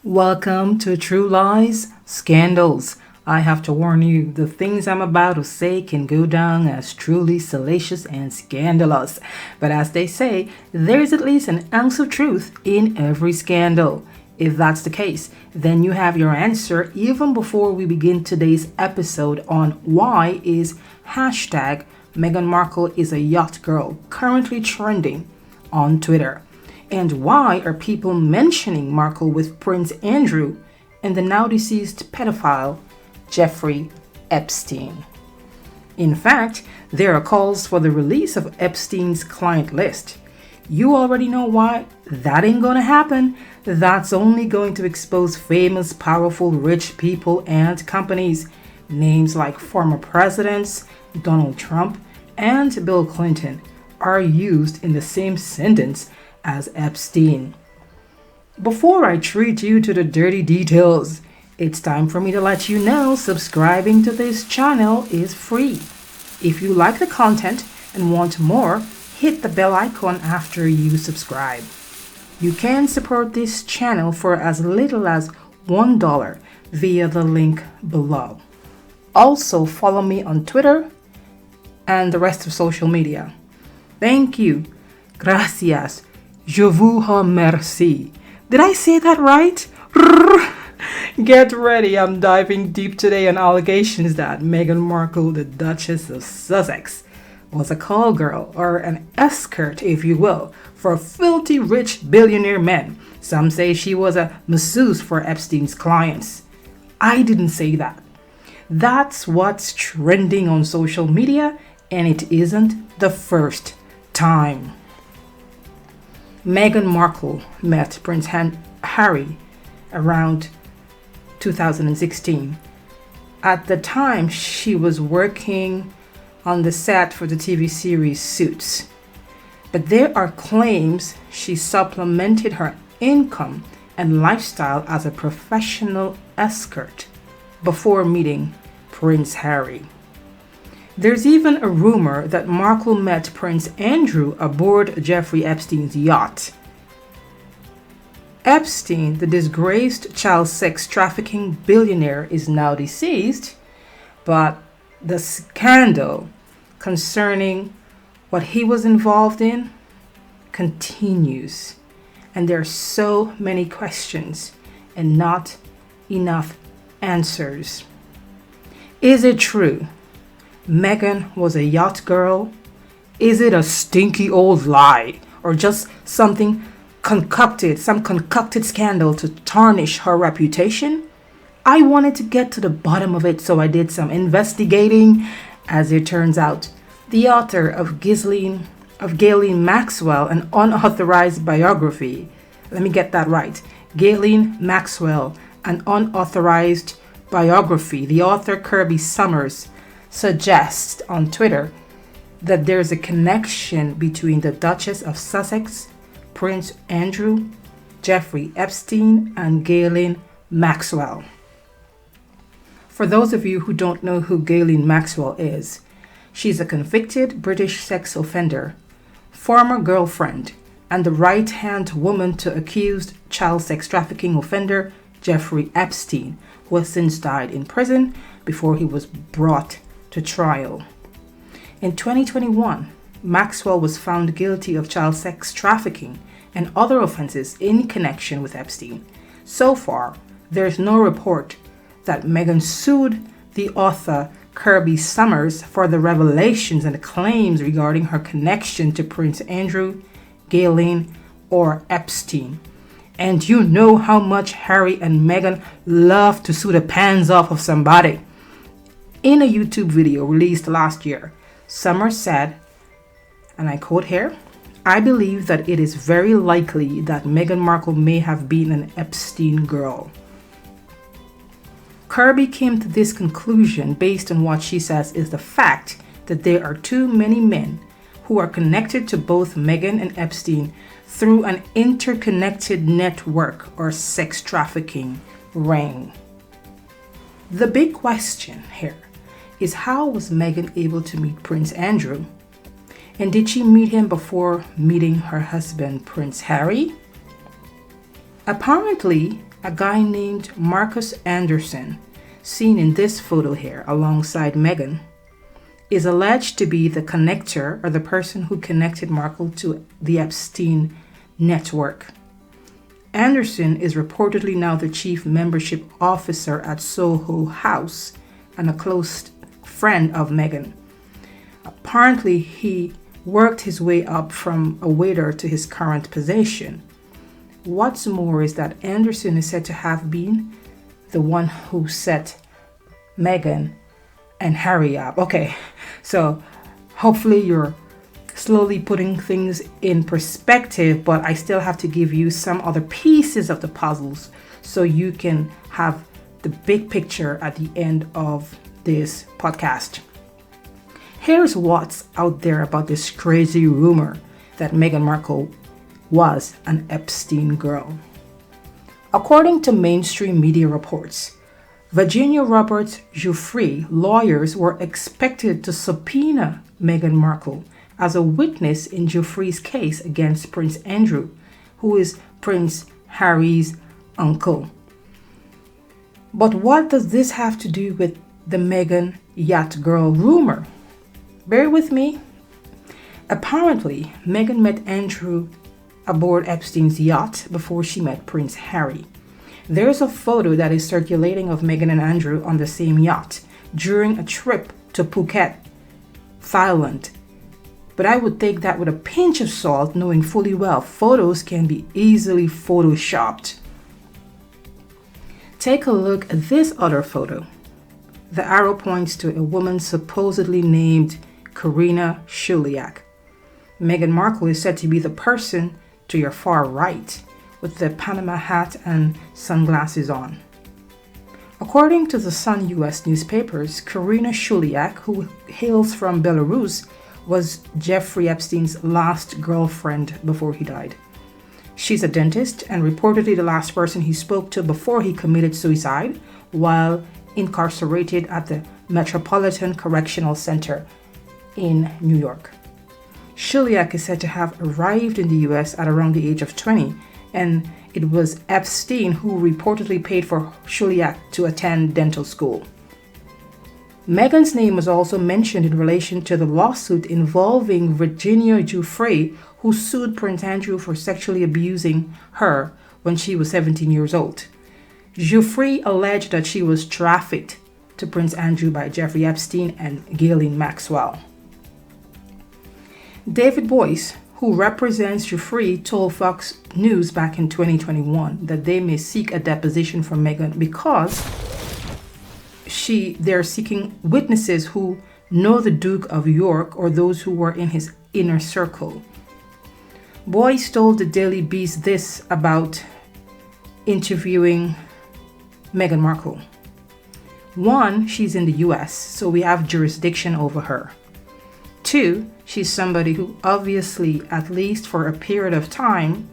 Welcome to True Lies Scandals. I have to warn you, the things I'm about to say can go down as truly salacious and scandalous. But as they say, there's at least an ounce of truth in every scandal. If that's the case, then you have your answer even before we begin today's episode on why is hashtag Meghan Markle is a yacht girl currently trending on Twitter. And why are people mentioning Markle with Prince Andrew and the now deceased pedophile Jeffrey Epstein? In fact, there are calls for the release of Epstein's client list. You already know why that ain't gonna happen. That's only going to expose famous, powerful, rich people and companies. Names like former presidents, Donald Trump, and Bill Clinton are used in the same sentence as Epstein. Before I treat you to the dirty details, it's time for me to let you know subscribing to this channel is free. If you like the content and want more, hit the bell icon after you subscribe. You can support this channel for as little as $1 via the link below. Also follow me on Twitter and the rest of social media. Thank you. Gracias. Je vous remercie. Did I say that right? Get ready, I'm diving deep today on allegations that Meghan Markle, the Duchess of Sussex, was a call girl, or an escort, if you will, for filthy rich billionaire men. Some say she was a masseuse for Epstein's clients. I didn't say that. That's what's trending on social media, and it isn't the first time. Meghan Markle met Prince Harry around 2016. At the time, she was working on the set for the TV series Suits. But there are claims she supplemented her income and lifestyle as a professional escort before meeting Prince Harry. There's even a rumor that Markle met Prince Andrew aboard Jeffrey Epstein's yacht. Epstein, the disgraced child sex trafficking billionaire, is now deceased, but the scandal concerning what he was involved in continues. And there are so many questions and not enough answers. Is it true Meghan was a yacht girl? Is it a stinky old lie, or just some concocted scandal to tarnish her reputation? I wanted to get to the bottom of it, so I did some investigating. As it turns out, the author of Ghislaine Maxwell, an unauthorized biography. Let me get that right. Ghislaine Maxwell, an unauthorized biography. The author Kirby Summers suggests on Twitter that there's a connection between the Duchess of Sussex, Prince Andrew, Jeffrey Epstein, and Ghislaine Maxwell. For those of you who don't know who Ghislaine Maxwell is, she's a convicted British sex offender, former girlfriend, and the right-hand woman to accused child sex trafficking offender Jeffrey Epstein, who has since died in prison before he was brought to trial. In 2021, Maxwell was found guilty of child sex trafficking and other offenses in connection with Epstein. So far, there's no report that Meghan sued the author Kirby Summers for the revelations and claims regarding her connection to Prince Andrew, Ghislaine, or Epstein. And you know how much Harry and Meghan love to sue the pants off of somebody. In a YouTube video released last year, Summers said, and I quote here, "I believe that it is very likely that Meghan Markle may have been an Epstein girl." Kirby came to this conclusion based on what she says is the fact that there are too many men who are connected to both Meghan and Epstein through an interconnected network or sex trafficking ring. The big question here is, how was Meghan able to meet Prince Andrew? And did she meet him before meeting her husband, Prince Harry? Apparently, A guy named Marcus Anderson, seen in this photo here alongside Meghan, is alleged to be the connector or the person who connected Markle to the Epstein network. Anderson is reportedly now the chief membership officer at Soho House and a close friend of Meghan. Apparently, he worked his way up from a waiter to his current position. What's more is that Anderson is said to have been the one who set Meghan and Harry up. Okay, so hopefully you're slowly putting things in perspective, but I still have to give you some other pieces of the puzzles so you can have the big picture at the end of this podcast. Here's what's out there about this crazy rumor that Meghan Markle was an Epstein girl. According to mainstream media reports, Virginia Giuffre lawyers were expected to subpoena Meghan Markle as a witness in Giuffre's case against Prince Andrew, who is Prince Harry's uncle. But what does this have to do with the Meghan Yacht Girl rumor? Bear with me. Apparently, Meghan met Andrew aboard Epstein's yacht before she met Prince Harry. There's a photo that is circulating of Meghan and Andrew on the same yacht during a trip to Phuket, Thailand. But I would take that with a pinch of salt, knowing fully well photos can be easily photoshopped. Take a look at this other photo. The arrow points to a woman supposedly named Karina Shuliak. Meghan Markle is said to be the person to your far right, with the Panama hat and sunglasses on. According to the Sun US newspapers, Karina Shuliak, who hails from Belarus, was Jeffrey Epstein's last girlfriend before he died. She's a dentist and reportedly the last person he spoke to before he committed suicide while incarcerated at the Metropolitan Correctional Center in New York. Shuliak is said to have arrived in the US at around the age of 20, and it was Epstein who reportedly paid for Shuliak to attend dental school. Meghan's name was also mentioned in relation to the lawsuit involving Virginia Giuffre, who sued Prince Andrew for sexually abusing her when she was 17 years old. Giuffre alleged that she was trafficked to Prince Andrew by Jeffrey Epstein and Ghislaine Maxwell. David Boyce, who represents Giuffre, told Fox News back in 2021 that they may seek a deposition from Meghan because they're seeking witnesses who know the Duke of York or those who were in his inner circle. Boyce told the Daily Beast this about interviewing Meghan Markle. 1, she's in the US, so we have jurisdiction over her. 2, she's somebody who obviously, at least for a period of time,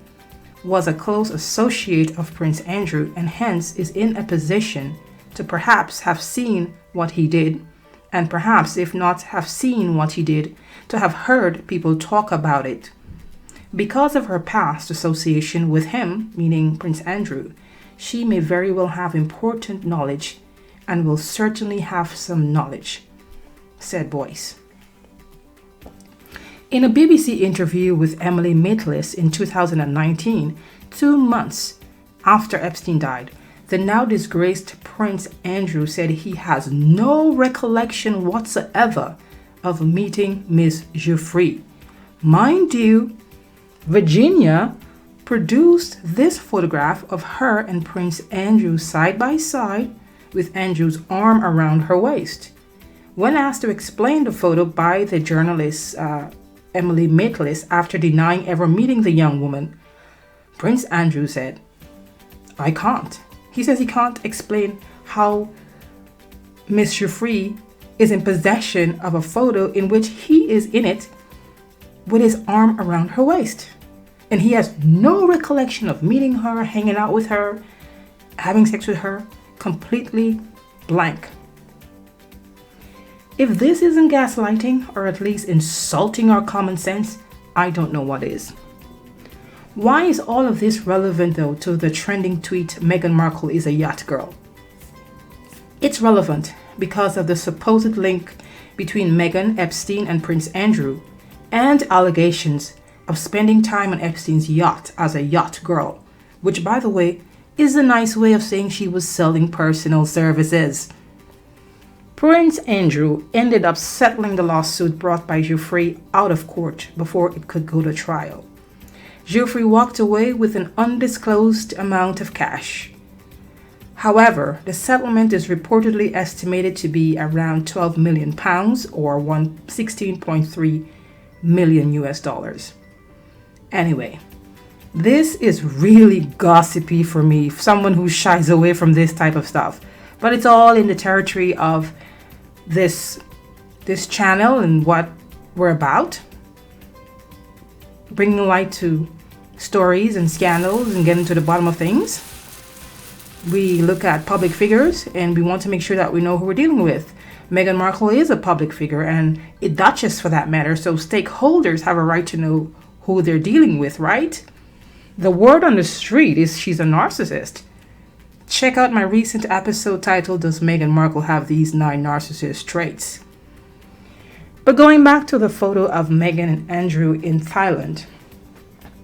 was a close associate of Prince Andrew and hence is in a position to perhaps have seen what he did, and perhaps, if not have seen what he did, to have heard people talk about it. Because of her past association with him, meaning Prince Andrew, she may very well have important knowledge and will certainly have some knowledge, said Boyce. In a BBC interview with Emily Maitlis in 2019, 2 months after Epstein died, the now disgraced Prince Andrew said he has no recollection whatsoever of meeting Miss Giuffre. Mind you, Virginia produced this photograph of her and Prince Andrew side by side with Andrew's arm around her waist. When asked to explain the photo by the journalist Emily Maitlis after denying ever meeting the young woman, Prince Andrew said, "I can't." He says he can't explain how Miss Giuffre is in possession of a photo in which he is in it with his arm around her waist. And he has no recollection of meeting her, hanging out with her, having sex with her, completely blank. If this isn't gaslighting, or at least insulting our common sense, I don't know what is. Why is all of this relevant though to the trending tweet Meghan Markle is a yacht girl? It's relevant because of the supposed link between Meghan Epstein and Prince Andrew and allegations of spending time on Epstein's yacht as a yacht girl, which, by the way, is a nice way of saying she was selling personal services. Prince Andrew ended up settling the lawsuit brought by Giuffre out of court before it could go to trial. Giuffre walked away with an undisclosed amount of cash. However, the settlement is reportedly estimated to be around £12 million or $16.3 million US. Anyway, this is really gossipy for me, someone who shies away from this type of stuff. But it's all in the territory of this channel and what we're about. Bringing light to stories and scandals and getting to the bottom of things. We look at public figures and we want to make sure that we know who we're dealing with. Meghan Markle is a public figure and a duchess for that matter, so stakeholders have a right to know who they're dealing with, right? The word on the street is she's a narcissist. Check out my recent episode titled, Does Meghan Markle Have These 9 Narcissist Traits? But going back to the photo of Meghan and Andrew in Thailand,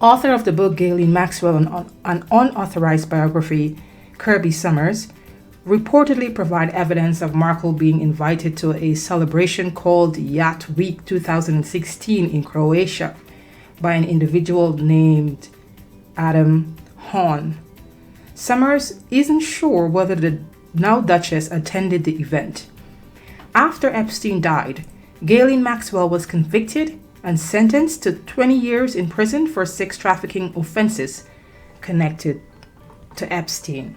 author of the book Ghislaine Maxwell, an unauthorized biography, Kirby Summers, reportedly provide evidence of Markle being invited to a celebration called Yacht Week 2016 in Croatia by an individual named Adam Hahn. Summers isn't sure whether the now Duchess attended the event. After Epstein died, Ghislaine Maxwell was convicted and sentenced to 20 years in prison for sex trafficking offenses connected to Epstein.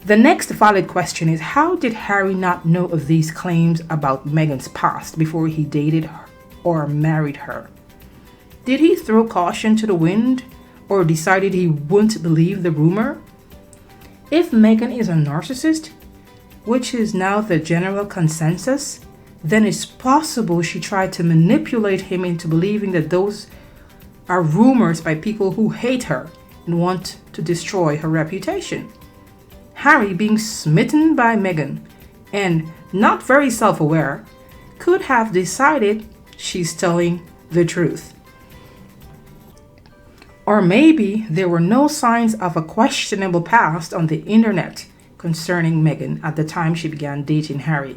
The next valid question is, how did Harry not know of these claims about Meghan's past before he dated her or married her? Did he throw caution to the wind or decided he wouldn't believe the rumor? If Meghan is a narcissist, which is now the general consensus, then it's possible she tried to manipulate him into believing that those are rumors by people who hate her and want to destroy her reputation. Harry, being smitten by Meghan and not very self-aware, could have decided she's telling the truth. Or maybe there were no signs of a questionable past on the internet concerning Meghan at the time she began dating Harry.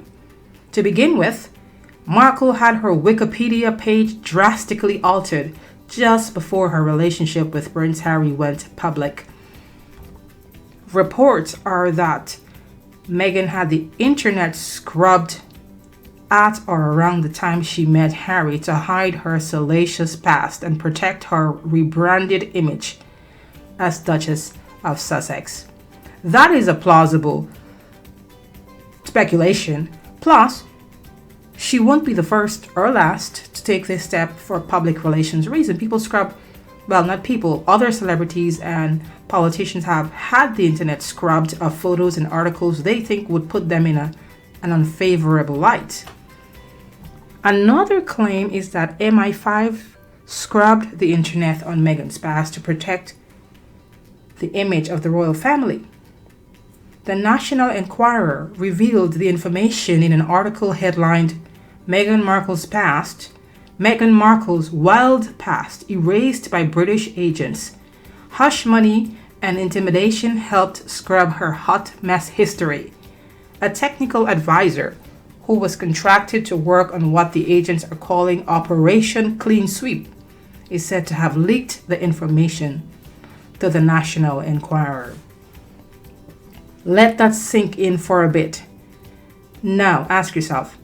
To begin with, Markle had her Wikipedia page drastically altered just before her relationship with Prince Harry went public. Reports are that Meghan had the internet scrubbed at or around the time she met Harry to hide her salacious past and protect her rebranded image as Duchess of Sussex. That is a plausible speculation. Plus, she won't be the first or last to take this step for public relations reasons. People scrub, well, not people, other celebrities and politicians have had the internet scrubbed of photos and articles they think would put them in an unfavorable light. Another claim is that MI5 scrubbed the internet on Meghan's past to protect the image of the royal family. The National Enquirer revealed the information in an article headlined Meghan Markle's Past, Meghan Markle's Wild Past Erased by British Agents. Hush money and intimidation helped scrub her hot mess history. A technical advisor who was contracted to work on what the agents are calling Operation Clean Sweep is said to have leaked the information to the National Enquirer. Let that sink in for a bit. Now ask yourself,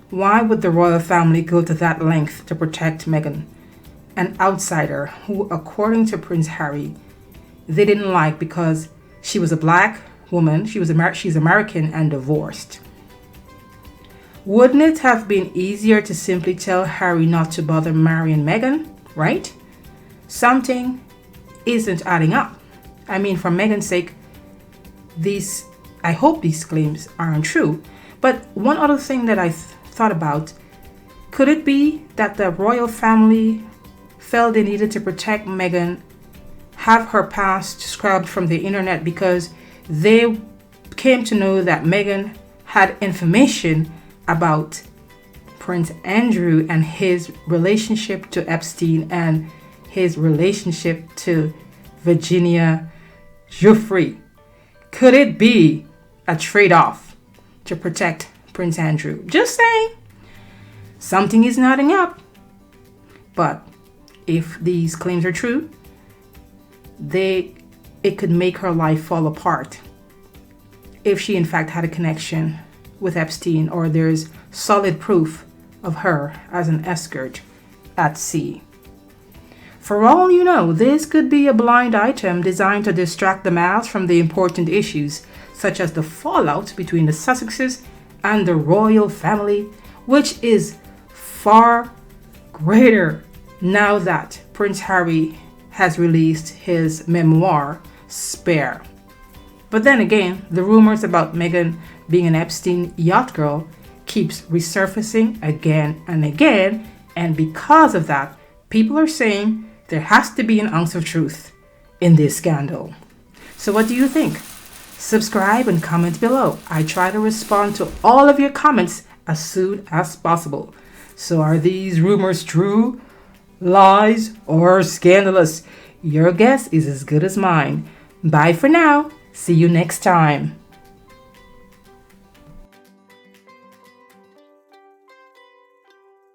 why would the royal family go to that length to protect Meghan, an outsider who, according to Prince Harry, they didn't like because she was a black woman, she's American and divorced? Wouldn't it have been easier to simply tell Harry not to bother marrying Meghan, right? Something isn't adding up. I mean, for Meghan's sake, I hope these claims aren't true. But one other thing that I thought about, could it be that the royal family felt they needed to protect Meghan have her past scrubbed from the internet because they came to know that Meghan had information about Prince Andrew and his relationship to Epstein and his relationship to Virginia Giuffre. Could it be a trade-off to protect Prince Andrew? Just saying. Something is nodding up. But if these claims are true, it could make her life fall apart if she in fact had a connection with Epstein, or there's solid proof of her as an escort at sea. For all you know, this could be a blind item designed to distract the masses from the important issues, such as the fallout between the Sussexes and the royal family, which is far greater now that Prince Harry has released his memoir, Spare. But then again, the rumors about Meghan being an Epstein yacht girl keeps resurfacing again and again, and because of that, people are saying there has to be an ounce of truth in this scandal. So what do you think? Subscribe and comment below. I try to respond to all of your comments as soon as possible. So are these rumors true, lies, or scandalous? Your guess is as good as mine. Bye for now. See you next time.